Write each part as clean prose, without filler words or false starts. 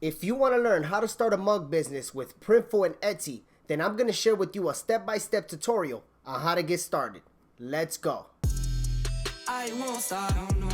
If you want to learn how to start a mug business with Printful and Etsy, then I'm going to share with you a step-by-step tutorial on how to get started. Let's go. I won't stop. No.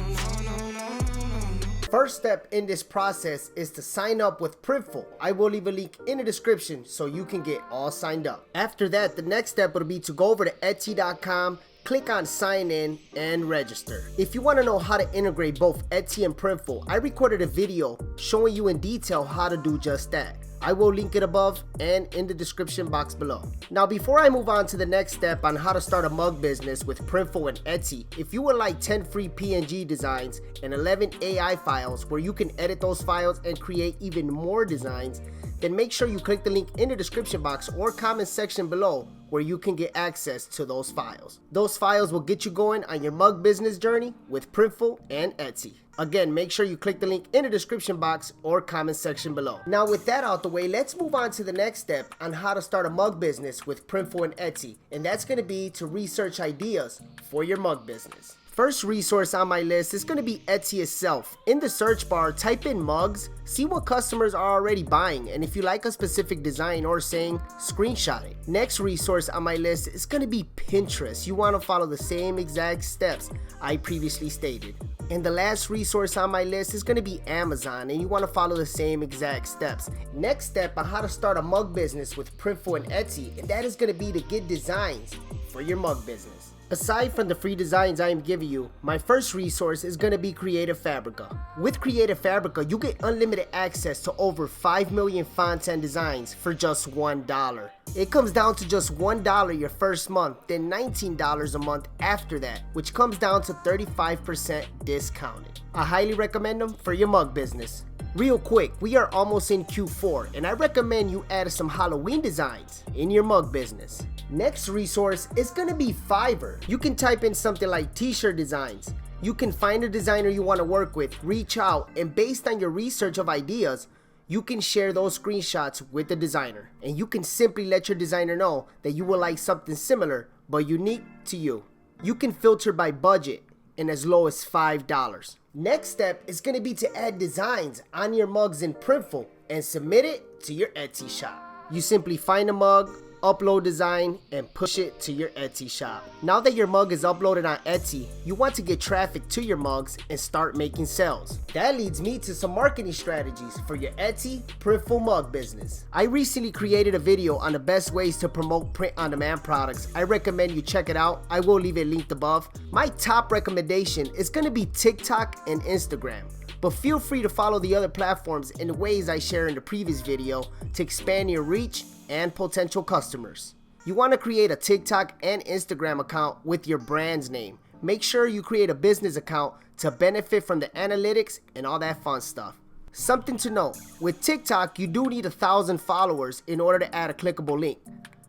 First step in this process is to sign up with Printful. I will leave a link in the description so you can get all signed up. After that, the next step would be to go over to Etsy.com, click on sign in and register. If you want to know how to integrate both Etsy and Printful, I recorded a video showing you in detail how to do just that. I will link it above and in the description box below. Now, before I move on to the next step on how to start a mug business with Printful and Etsy, if you would like 10 free PNG designs and 11 AI files where you can edit those files and create even more designs, then make sure you click the link in the description box or comment section below where you can get access to those files. Those files will get you going on your mug business journey with Printful and Etsy. Again, make sure you click the link in the description box or comment section below. Now with that out the way, let's move on to the next step on how to start a mug business with Printful and Etsy, and that's going to be to research ideas for your mug business. First resource on my list is going to be Etsy itself. In the search bar, type in mugs, see what customers are already buying, and if you like a specific design or saying, screenshot it. Next resource on my list is going to be Pinterest. You want to follow the same exact steps I previously stated. And the last resource on my list is going to be Amazon, and you want to follow the same exact steps. Next step on how to start a mug business with Printful and Etsy, and that is going to be to get designs for your mug business. Aside from the free designs I am giving you, my first resource is going to be Creative Fabrica. With Creative Fabrica, you get unlimited access to over 5 million fonts and designs for just $1. It comes down to just $1 your first month, then $19 a month after that, which comes down to 35% discounted. I highly recommend them for your mug business. Real quick, we are almost in Q4, and I recommend you add some Halloween designs in your mug business. Next resource is going to be Fiverr. You can type in something like t-shirt designs. You can find a designer you want to work with, reach out, and based on your research of ideas, you can share those screenshots with the designer. And you can simply let your designer know that you would like something similar but unique to you. You can filter by budget and as low as $5. Next step is going to be to add designs on your mugs in Printful and submit it to your Etsy shop. You simply find a mug, upload design, and push it to your Etsy shop. Now that your mug is uploaded on Etsy, you want to get traffic to your mugs and start making sales. That leads me to some marketing strategies for your Etsy Printful mug business. I recently created a video on the best ways to promote print-on-demand products. I recommend you check it out. I will leave it linked above. My top recommendation is going to be TikTok and Instagram, but feel free to follow the other platforms in the ways I share in the previous video to expand your reach and potential customers. You want to create a TikTok and Instagram account with your brand's name. Make sure you create a business account to benefit from the analytics and all that fun stuff. Something to note, with TikTok you do need 1,000 followers in order to add a clickable link.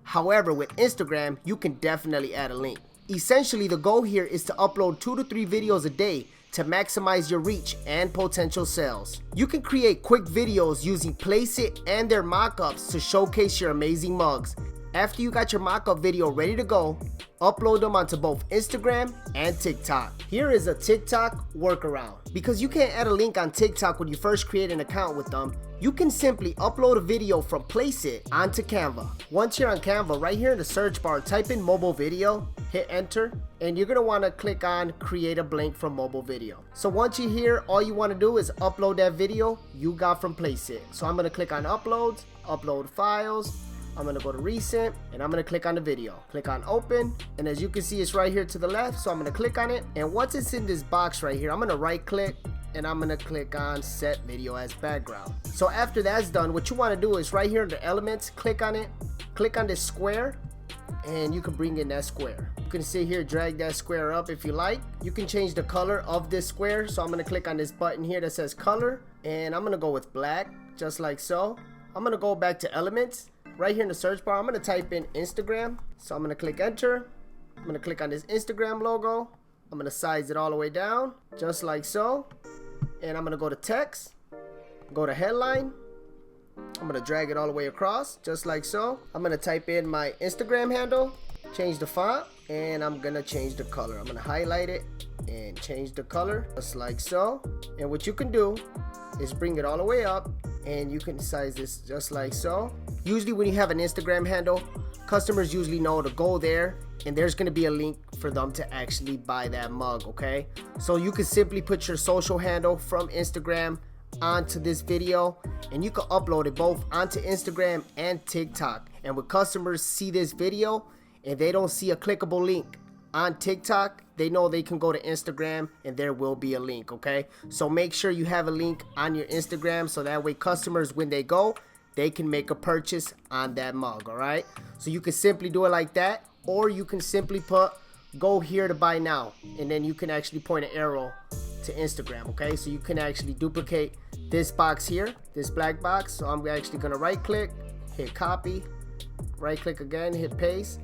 However, with Instagram you can definitely add a link. Essentially, the goal here is to upload 2 to 3 videos a day to maximize your reach and potential sales. You can create quick videos using Placeit and their mockups to showcase your amazing mugs. After you got your mockup video ready to go, upload them onto both Instagram and TikTok. Here is a TikTok workaround. Because you can't add a link on TikTok when you first create an account with them, you can simply upload a video from Placeit onto Canva. Once you're on Canva, right here in the search bar, type in mobile video, hit enter, and you're going to want to click on create a blank from mobile video. So once you're here, all you want to do is upload that video you got from Placeit. So I'm going to click on uploads, upload files. I'm going to go to recent and I'm going to click on the video. Click on open, and as you can see, it's right here to the left. So I'm going to click on it, and once it's in this box right here, I'm going to right click and I'm going to click on set video as background. So after that's done, what you want to do is right here in the elements, click on it, click on this square, and you can bring in that square. You can sit here, drag that square up if you like. You can change the color of this square. So I'm going to click on this button here that says color, and I'm going to go with black, just like so. I'm going to go back to elements. Right here in the search bar, I'm going to type in Instagram. So I'm going to click enter. I'm going to click on this Instagram logo. I'm going to size it all the way down, just like so. And I'm going to go to text, go to headline. I'm going to drag it all the way across, just like so. I'm going to type in my Instagram handle, change the font, and I'm going to change the color. I'm going to highlight it and change the color, just like so. And what you can do is bring it all the way up and you can size this just like so. Usually when you have an Instagram handle, customers usually know to go there, and there's going to be a link for them to actually buy that mug, okay? So you can simply put your social handle from Instagram onto this video, and you can upload it both onto Instagram and TikTok. And when customers see this video and they don't see a clickable link on TikTok, they know they can go to Instagram and there will be a link, okay? So make sure you have a link on your Instagram, so that way customers, when they go, they can make a purchase on that mug, all right? So you can simply do it like that, or you can simply put go here to buy now, and then you can actually point an arrow to Instagram, okay? So you can actually duplicate this box here, this black box. So I'm actually gonna right click, hit copy, right click again, hit paste,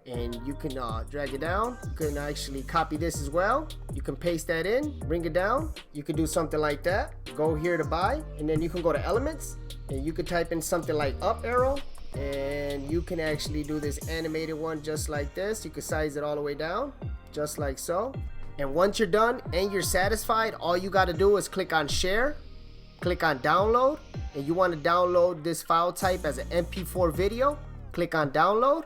and you can drag it down. You can actually copy this as well. You can paste that in, bring it down. You can do something like that. Go here to buy, and then you can go to elements, and you can type in something like up arrow, and you can actually do this animated one just like this. You can size it all the way down, just like so. And once you're done and you're satisfied, all you got to do is click on share, click on download, and you want to download this file type as an MP4 video. Click on download,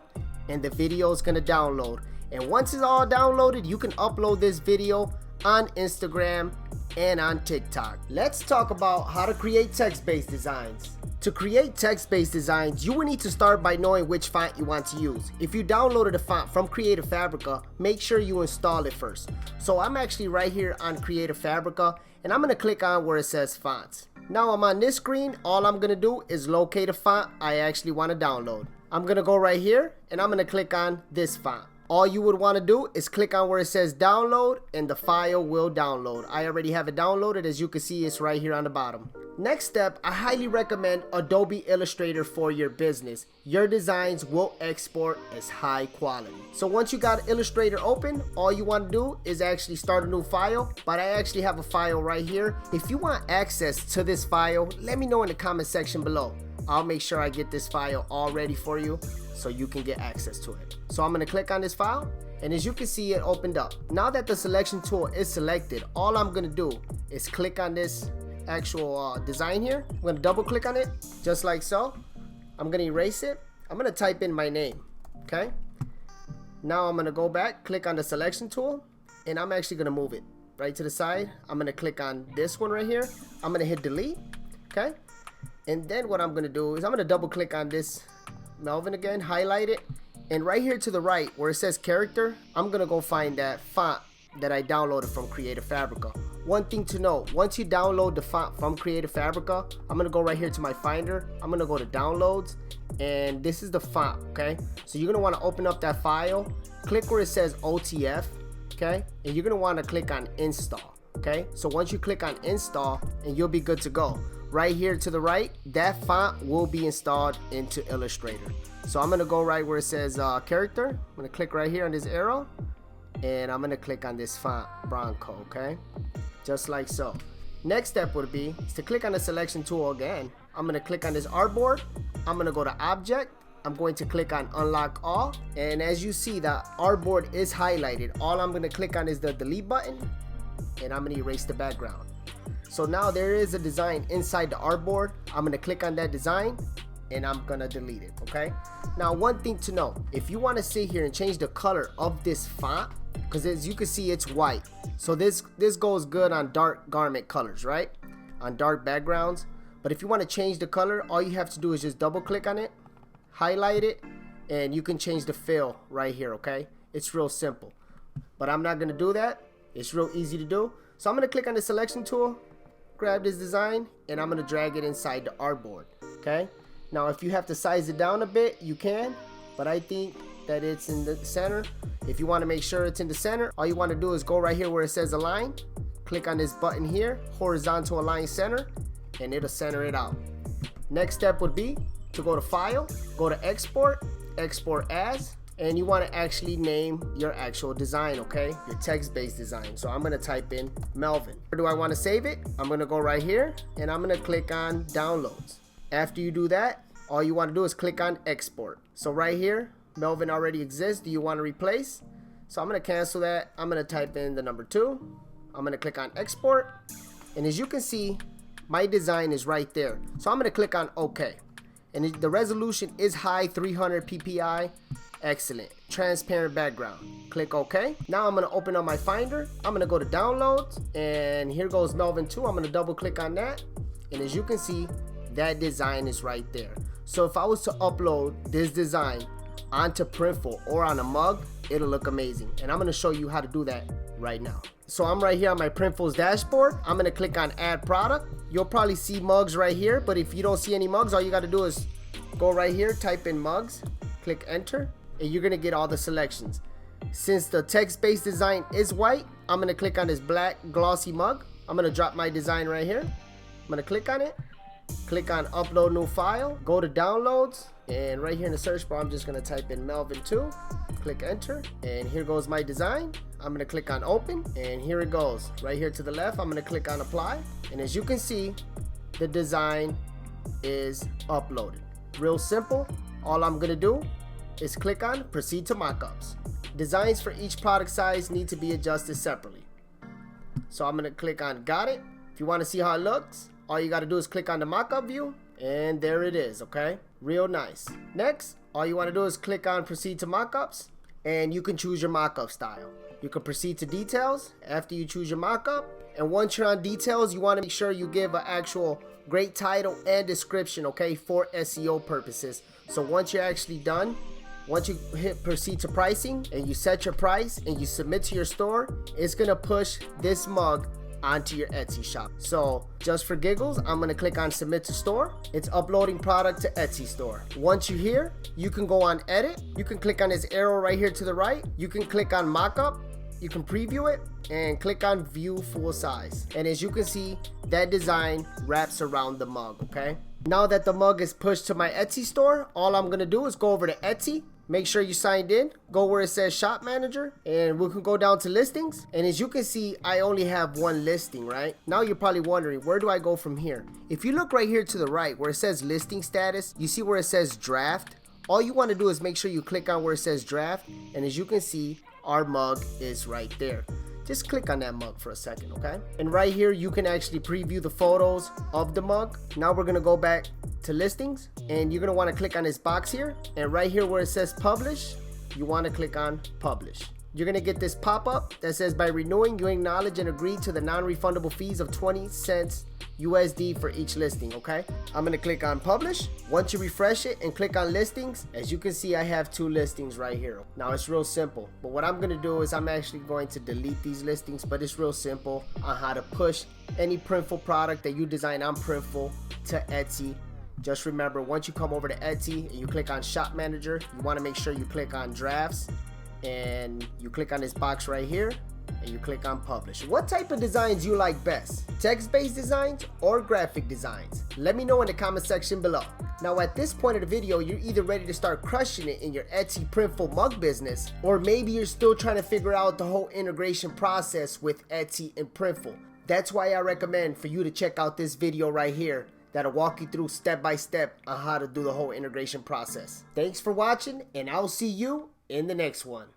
and the video is going to download. And once it's all downloaded, you can upload this video on Instagram and on TikTok. Let's talk about how to create text-based designs. To create text-based designs, you will need to start by knowing which font you want to use. If you downloaded a font from Creative Fabrica, make sure you install it first. So I'm actually right here on Creative Fabrica, and I'm going to click on where it says fonts. Now I'm on this screen. All I'm going to do is locate a font I actually want to download. I'm going to go right here, and I'm going to click on this font. All you would want to do is click on where it says download, and the file will download. I already have it downloaded. As you can see, it's right here on the bottom. Next step, I highly recommend Adobe Illustrator for your business. Your designs will export as high quality. So once you got Illustrator open, all you want to do is actually start a new file. But I actually have a file right here. If you want access to this file, let me know in the comment section below. I'll make sure I get this file all ready for you so you can get access to it. So I'm going to click on this file, and as you can see, it opened up. Now that the selection tool is selected, all I'm going to do is click on this actual design here. I'm going to double click on it just like so. I'm going to erase it. I'm going to type in my name, okay? Now I'm going to go back, click on the selection tool, and I'm actually going to move it right to the side. I'm going to click on this one right here. I'm going to hit delete, okay? And then what I'm going to do is I'm going to double click on this Melvin again, highlight it, and right here to the right where it says character, I'm going to go find that font that I downloaded from Creative Fabrica. One thing to note, once you download the font from Creative Fabrica, I'm going to go right here to my Finder. I'm going to go to Downloads, and this is the font, okay? So you're going to want to open up that file, click where it says OTF, okay? And you're going to want to click on Install, okay? So once you click on Install, and you'll be good to go. Right here to the right, that font will be installed into Illustrator. So I'm going to go right where it says character. I'm going to click right here on this arrow, and I'm going to click on this font, Bronco, okay? Just like so. Next step would be is to click on the selection tool again. I'm going to click on this artboard. I'm going to go to Object. I'm going to click on Unlock All. And as you see, the artboard is highlighted. All I'm going to click on is the delete button, and I'm going to erase the background. So now there is a design inside the artboard. I'm going to click on that design, and I'm going to delete it, okay? Now, one thing to know, if you want to sit here and change the color of this font, because as you can see, it's white. So this goes good on dark garment colors, right? On dark backgrounds. But if you want to change the color, all you have to do is just double click on it, highlight it, and you can change the fill right here, okay? It's real simple. But I'm not going to do that. It's real easy to do. So I'm going to click on the selection tool, grab this design, and I'm going to drag it inside the artboard, okay? Now, if you have to size it down a bit, you can, but I think that it's in the center. If you want to make sure it's in the center, all you want to do is go right here where it says align, click on this button here, horizontal align center, and it'll center it out. Next step would be to go to File, go to Export, Export As, and you want to actually name your actual design, okay? Your text-based design. So I'm going to type in Melvin. Where do I want to save it? I'm going to go right here, and I'm going to click on Downloads. After you do that, all you want to do is click on Export. So right here, Melvin already exists. Do you want to replace? So I'm going to cancel that. I'm going to type in the number 2. I'm going to click on Export. And as you can see, my design is right there. So I'm gonna click on OK. And the resolution is high, 300 ppi. Excellent. Transparent background. Click OK. Now I'm gonna open up my Finder. I'm gonna go to Downloads, and here goes Melvin 2. I'm gonna double click on that, and as you can see, that design is right there. So if I was to upload this design onto Printful or on a mug, it'll look amazing. And I'm gonna show you how to do that right now. So I'm right here on my Printful's dashboard. I'm gonna click on Add Product. You'll probably see mugs right here, but if you don't see any mugs, all you gotta do is go right here, type in mugs, click enter, and you're gonna get all the selections. Since the text-based design is white, I'm gonna click on this black glossy mug. I'm gonna drop my design right here. I'm gonna click on it, click on upload new file, go to downloads, and right here in the search bar, I'm just gonna type in Melvin 2, click enter, and here goes my design. I'm gonna click on open, and here it goes. Right here to the left, I'm gonna click on apply, and as you can see, the design is uploaded. Real simple. All I'm gonna do is click on proceed to mockups. Designs for each product size need to be adjusted separately. So I'm gonna click on got it. If you want to see how it looks, all you got to do is click on the mockup view, and there it is. Okay, real nice. Next, all you want to do is click on proceed to mockups, and you can choose your mockup style. You can proceed to details after you choose your mockup, and once you're on details, you want to make sure you give an actual great title and description, okay, for SEO purposes. So once you're actually done, once you hit proceed to pricing and you set your price and you submit to your store, it's gonna push this mug onto your Etsy shop. So just for giggles, I'm gonna click on submit to store. It's uploading product to Etsy store. Once you're here, you can go on edit. You can click on this arrow right here to the right. You can click on mockup. You can preview it and click on view full size. And as you can see, that design wraps around the mug, okay? Now that the mug is pushed to my Etsy store, all I'm gonna do is go over to Etsy. Make sure you signed in, go where it says shop manager, and we can go down to listings. And as you can see, I only have one listing, right? Now you're probably wondering, where do I go from here? If you look right here to the right where it says listing status, you see where it says draft. All you want to do is make sure you click on where it says draft, and as you can see, our mug is right there. Just click on that mug for a second, okay? And right here, you can actually preview the photos of the mug. Now we're gonna go back to listings, and you're gonna wanna click on this box here, and right here where it says publish, you wanna click on publish. You're gonna get this pop-up that says by renewing, you acknowledge and agree to the non-refundable fees of 20 cents USD for each listing, okay? I'm gonna click on publish. Once you refresh it and click on listings, as you can see, I have 2 listings right here. Now it's real simple, but what I'm gonna do is I'm actually going to delete these listings, but it's real simple on how to push any Printful product that you design on Printful to Etsy. Just remember, once you come over to Etsy and you click on shop manager, you wanna make sure you click on drafts, and you click on this box right here, and you click on publish. What type of designs you like best? Text-based designs or graphic designs? Let me know in the comment section below. Now at this point of the video, you're either ready to start crushing it in your Etsy Printful mug business, or maybe you're still trying to figure out the whole integration process with Etsy and Printful. That's why I recommend for you to check out this video right here that'll walk you through step by step on how to do the whole integration process. Thanks for watching, and I'll see you in the next one.